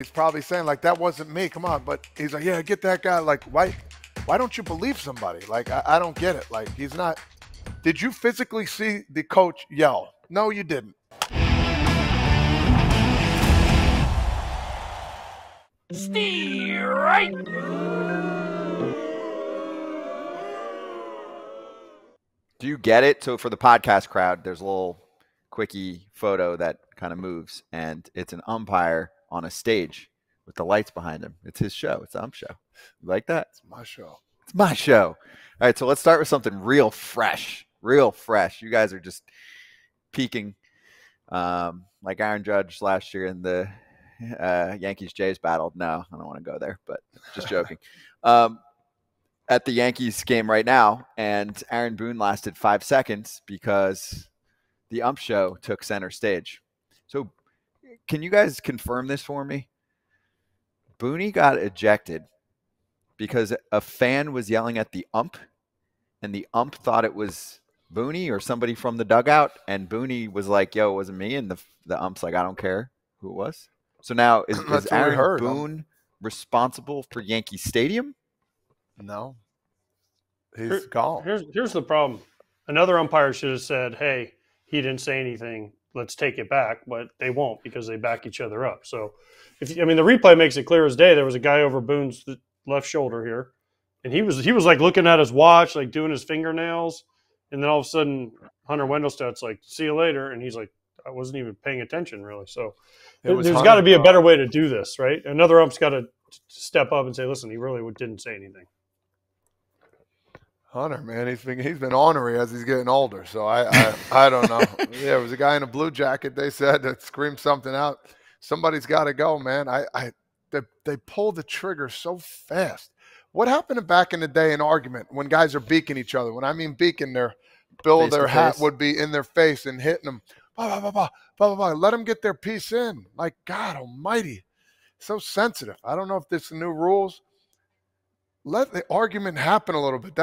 he's probably saying, like, that wasn't me. Come on. But he's like, yeah, get that guy. Like, why don't you believe somebody? Like, I don't get it. Like, he's not. Did you physically see the coach yell? No, you didn't. Steer right. Do you get it? So for the podcast crowd, there's a little quickie photo that kind of moves, and it's an umpire on a stage with the lights behind him. It's his show. It's the Ump Show. You like that? It's my show. It's my show. All right, so let's start with something real fresh. Real fresh. You guys are just peaking like Aaron Judge last year in the Yankees-Jays battle. No, I don't want to go there, but just joking. At the Yankees game right now, and Aaron Boone lasted 5 seconds because the Ump Show took center stage. So can you guys confirm this for me? Boone got ejected because a fan was yelling at the ump, and the ump thought it was Boone or somebody from the dugout, and Boone was like, yo, it wasn't me, and the ump's like, I don't care who it was. So now is Aaron Boone responsible for Yankee Stadium? No. He's gone. Here's the problem. Another umpire should have said, hey, he didn't say anything. Let's take it back. But they won't because they back each other up. So, the replay makes it clear as day. There was a guy over Boone's left shoulder here, and he was like looking at his watch, like doing his fingernails. And then all of a sudden, Hunter Wendelstedt's like, see you later. And he's like, I wasn't even paying attention, really. So there's got to be a better way to do this, right? Another ump's got to step up and say, listen, he really didn't say anything. Hunter, man, he's been ornery as he's getting older. So I don't know. Yeah, it was a guy in a blue jacket, they said, that screamed something out. Somebody's got to go, man. They pull the trigger so fast. What happened back in the day in argument when guys are beaking each other? When I mean beaking, their hat would be in their face and hitting them. Blah, blah, blah, blah, blah, blah. Let them get their piece in. Like, God almighty. So sensitive. I don't know if this is the new rules. Let the argument happen a little bit.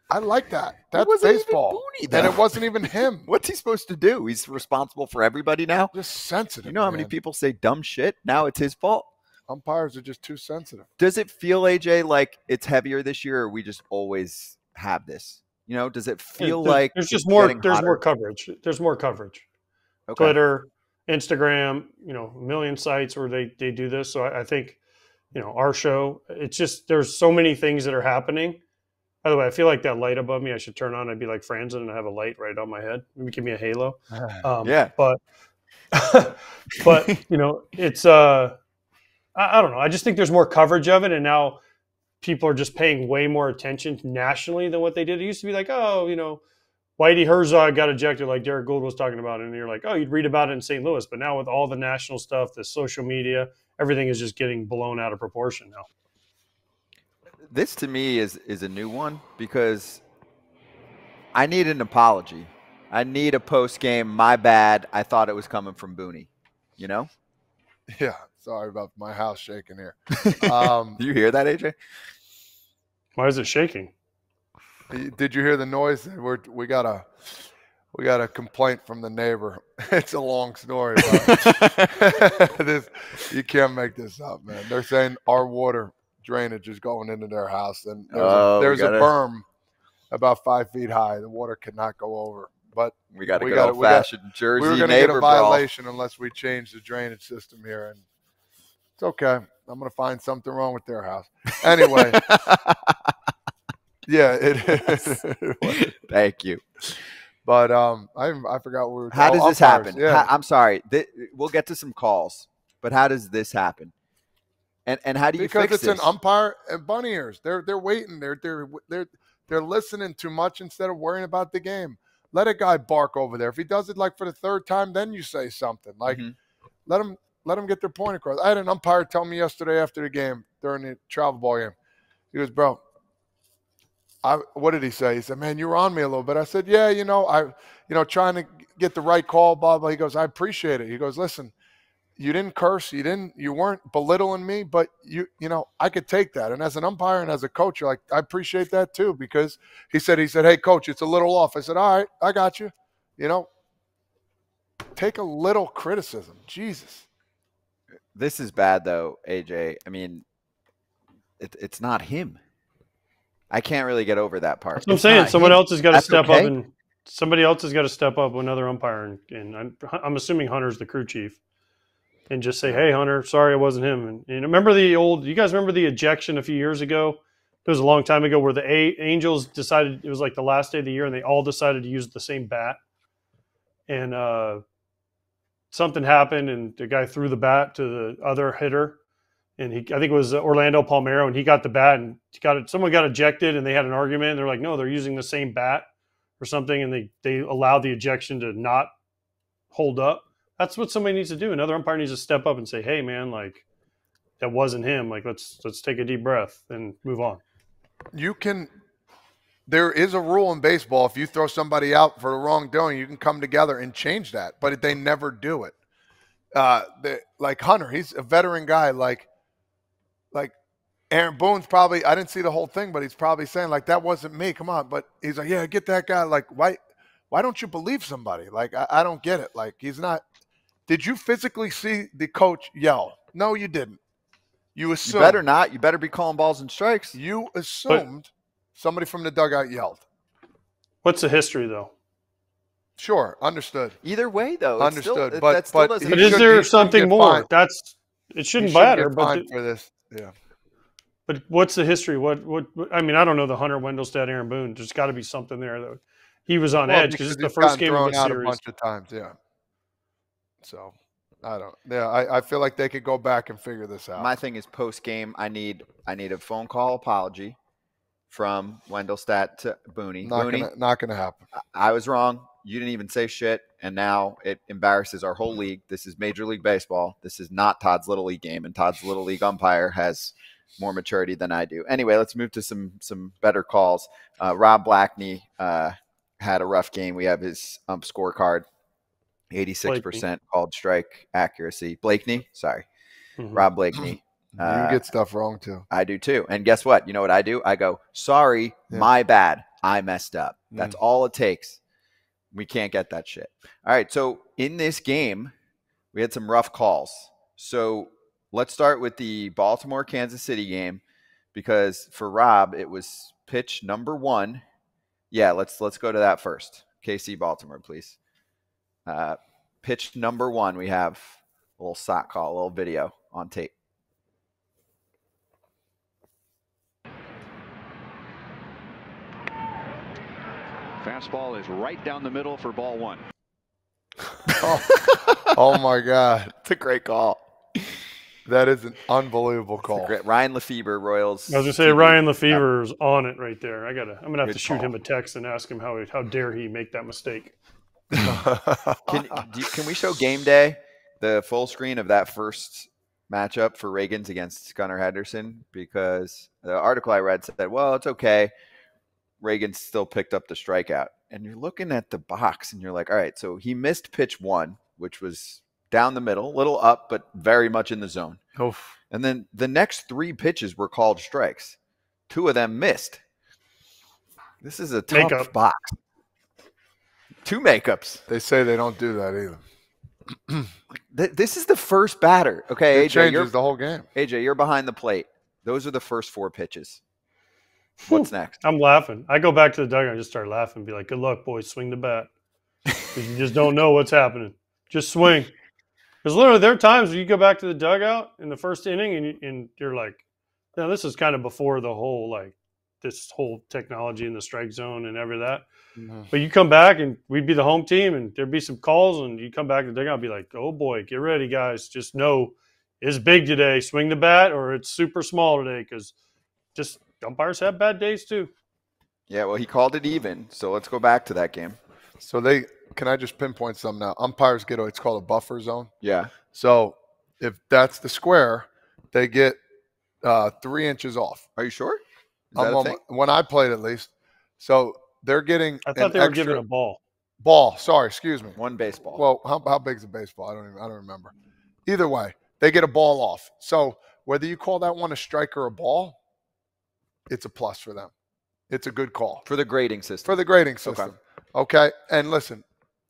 I like that. That's baseball. And it wasn't even him. What's he supposed to do? He's responsible for everybody now? Just sensitive. You know how many people say dumb shit? Now it's his fault? Umpires are just too sensitive. Does it feel, AJ, like it's heavier this year, or we just always have this? You know, does it feel like there's more coverage? There's more coverage. Okay. Twitter, Instagram, a million sites where they do this. So I think, our show, it's just there's so many things that are happening. By the way, I feel like that light above me I should turn on. I'd be like Franzen and have a light right on my head. Maybe give me a halo. Yeah. But it's I don't know. I just think there's more coverage of it, and now people are just paying way more attention nationally than what they did. It used to be like, Whitey Herzog got ejected, like Derek Gould was talking about, and you're like, oh, you'd read about it in St. Louis. But now with all the national stuff, the social media, everything is just getting blown out of proportion now. This to me is a new one because I need an apology. I need a post game. My bad. I thought it was coming from Boone. You know? Yeah. Sorry about my house shaking here. Do you hear that, AJ? Why is it shaking? Did you hear the noise? We got a complaint from the neighbor. It's a long story. But you can't make this up, man. They're saying our water drainage is going into their house, and there's a berm about 5 feet high. The water cannot go over. But we got a good old-fashioned Jersey neighbor brawl. We're going to get a violation unless we change the drainage system here, and it's okay. I'm going to find something wrong with their house. Anyway. Yeah, it is. Thank you. But I forgot what we were talking about. How does this happen? Yeah. I'm sorry. We'll get to some calls, but how does this happen? And how do you fix this? Because it's an umpire and bunny ears. They're waiting. They're listening too much instead of worrying about the game. Let a guy bark over there. If he does it like for the third time, then you say something. Like let them get their point across. I had an umpire tell me yesterday after the game during the travel ball game. He goes, bro. What did he say? He said, man, you were on me a little bit. I said, yeah, trying to get the right call, blah, blah. He goes, I appreciate it. He goes, listen, you didn't curse. You weren't belittling me, but I could take that. And as an umpire and as a coach, you're like, I appreciate that too, because he said, hey, coach, it's a little off. I said, all right, I got you. Take a little criticism. Jesus. This is bad though, AJ. I mean, it's not him. I can't really get over that part. That's what I'm saying. Someone else has got to step up, and somebody else has got to step up. Another umpire, and I'm assuming Hunter's the crew chief, and just say, "Hey, Hunter, sorry, it wasn't him." And remember the old? You guys remember the ejection a few years ago? It was a long time ago where the Angels decided it was like the last day of the year, and they all decided to use the same bat, and something happened, and the guy threw the bat to the other hitter. And I think it was Orlando Palmeiro, and he got the bat, and someone got ejected, and they had an argument. And they're like, no, they're using the same bat or something, and they allowed the ejection to not hold up. That's what somebody needs to do. Another umpire needs to step up and say, hey, man, like, that wasn't him. Like, let's take a deep breath and move on. There is a rule in baseball. If you throw somebody out for the wrongdoing, you can come together and change that, but they never do it. Like Hunter, he's a veteran guy. Like Aaron Boone's probably, I didn't see the whole thing, but he's probably saying like, that wasn't me. Come on. But he's like, yeah, get that guy. Like, why don't you believe somebody? Like, I don't get it. Like, he's not. Did you physically see the coach yell? No, you didn't. You assumed. You better not. You better be calling balls and strikes. You assumed somebody from the dugout yelled. What's the history though? Sure. Understood. Either way though. Understood. Still, but is there something more? It shouldn't matter. But for this. Yeah. But what's the history? What? I mean, I don't know the Hunter Wendelstedt, Aaron Boone. There's got to be something there though. He was on edge because it's the first game of the series. A bunch of times, yeah. So I don't. Yeah, I feel like they could go back and figure this out. My thing is post game. I need a phone call apology from Wendelstedt to Boone. Not gonna happen. I was wrong. You didn't even say shit, and now it embarrasses our whole league. This is Major League Baseball. This is not Todd's Little League game, and Todd's Little League umpire has more maturity than I do. Anyway, let's move to some better calls. Rob Blackney had a rough game. We have his ump scorecard, 86% called strike accuracy. Blakeney, sorry. Mm-hmm. Rob Blakeney. You get stuff wrong too. I do too. And guess what? You know what I do? I go, sorry, my bad. I messed up. That's all it takes. We can't get that shit. All right, so in this game, we had some rough calls. So let's start with the Baltimore-Kansas City game because for Rob, it was pitch number 1. Yeah, let's go to that first. KC Baltimore, please. Pitch number 1, we have a little sock call, a little video on tape. Fastball is right down the middle for ball 1. Oh my God. It's a great call. That is an unbelievable call. Ryan Lefebvre, Royals. I was gonna say Ryan Lefebvre is on it right there. I'm gonna have to shoot him a text and ask him how dare he make that mistake. Can we show game day, the full screen of that first matchup for Reagans against Gunnar Henderson? Because the article I read said, well, it's okay. Reagan still picked up the strikeout. And you're looking at the box and you're like, all right, so he missed pitch 1, which was down the middle, a little up, but very much in the zone. Oof. And then the next 3 pitches were called strikes. 2 of them missed. This is a tough box. 2 makeups. They say they don't do that either. This is the first batter. Okay, it changes the whole game. AJ, you're behind the plate. Those are the first 4 pitches. What's next? I'm laughing. I go back to the dugout and just start laughing and be like, good luck, boys. Swing the bat. You just don't know what's happening. Just swing. Because literally there are times where you go back to the dugout in the first inning and you're like, now this is kind of before the whole, like, this whole technology in the strike zone and every that. Mm-hmm. But you come back and we'd be the home team and there'd be some calls and you come back to the dugout and be like, oh boy, get ready, guys. Just know it's big today. Swing the bat or it's super small today because just – umpires have bad days too. Yeah, well, he called it even. So let's go back to that game. So can I just pinpoint something now? Umpires get it's called a buffer zone. Yeah. So if that's the square, they get 3 inches off. Are you sure? Is that a thing? When I played, at least. So they're getting. I thought they were given a ball. Ball. Sorry, excuse me. 1 baseball. Well, how big is a baseball? I don't remember. Either way, they get a ball off. So whether you call that one a strike or a ball, it's a plus for them. It's a good call. For the grading system. Okay. And listen,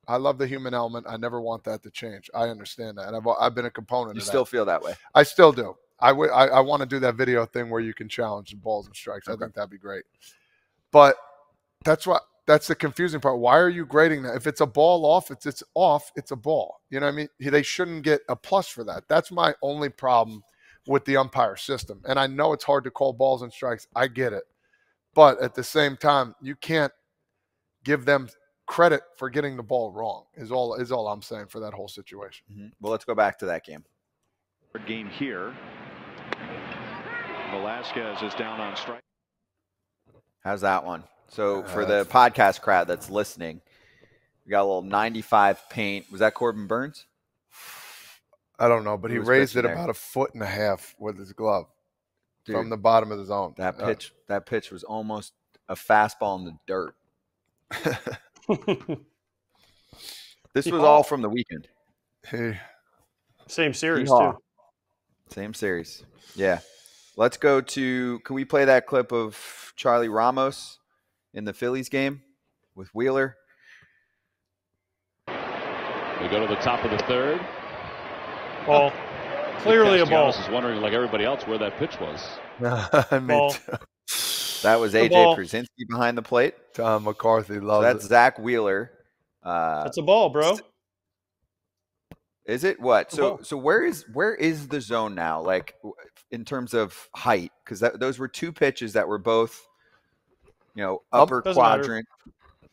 I love the human element. I never want that to change. I understand that, and I've been a component. You of still that. feel that way? I still do. I want to do that video thing where you can challenge the balls and strikes. I think that'd be great. But that's the confusing part. Why are you grading that? If it's a ball off, it's off. It's a ball. You know what I mean? They shouldn't get a plus for that. That's my only problem with the umpire system. And I know it's hard to call balls and strikes. I get it. But at the same time, you can't give them credit for getting the ball wrong is all I'm saying for that whole situation. Mm-hmm. Well, let's go back to that game. Game here. Velasquez is down on strike. How's that one? So for the podcast crowd that's listening, we got a little 95 paint. Was that Corbin Burns? I don't know, but he raised it about 1.5 feet with his glove. Dude, from the bottom of the zone. That pitch was almost a fastball in the dirt. This was all from the weekend. Same series, too. Same series. Yeah. Let's go to – can we play that clip of Charlie Ramos in the Phillies game with Wheeler? We go to the top of the third. Ball. Clearly a ball. I was wondering, like everybody else, where that pitch was. Ball. That was A.J. Przinsky behind the plate. Tom McCarthy loves that's Zach Wheeler. That's a ball, bro. Is it what? So where is the zone now? Like in terms of height, because those were two pitches that were both, upper quadrant.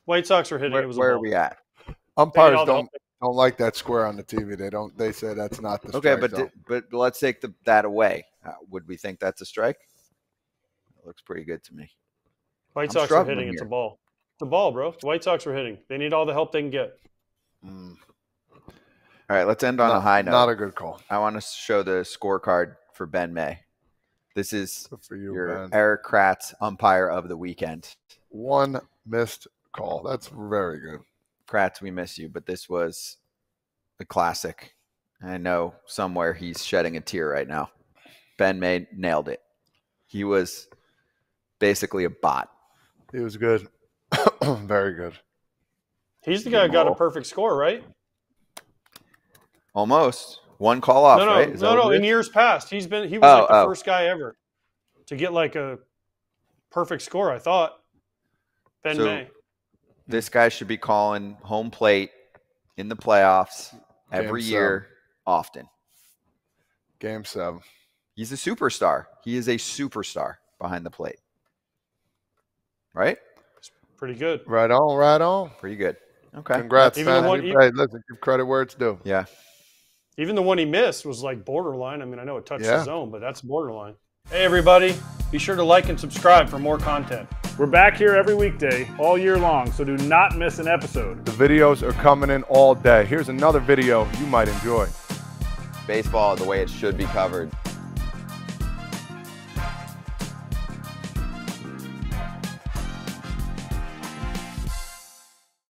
White Sox were hitting. Where are we at? Umpires don't like that square on the TV. They say that's not the strike. Okay, but let's take that away. Would we think that's a strike? It looks pretty good to me. White Sox are hitting. It's a ball. It's a ball, bro. The White Sox are hitting. They need all the help they can get. All right, let's end on a high note. Not a good call. I want to show the scorecard for Ben May. This is your Ben. Eric Kratz umpire of the weekend. One missed call. That's very good. Kratz, we miss you, but this was a classic. I know somewhere he's shedding a tear right now. Ben May nailed it. He was basically a bot. He was good. Very good. He's the guy who got a perfect score, right? Almost. One call off, right? No. In years past, he was like the first guy ever to get like a perfect score, I thought. Ben May. This guy should be calling home plate in the playoffs every year, often. Game 7. He's a superstar. He is a superstar behind the plate. Right? Pretty good. Right on. Pretty good. Okay. Congrats, man. Hey, listen, give credit where it's due. Yeah. Even the one he missed was like borderline. I mean, I know it touched the zone, but that's borderline. Hey, everybody. Be sure to like and subscribe for more content. We're back here every weekday, all year long, so do not miss an episode. The videos are coming in all day. Here's another video you might enjoy. Baseball the way it should be covered.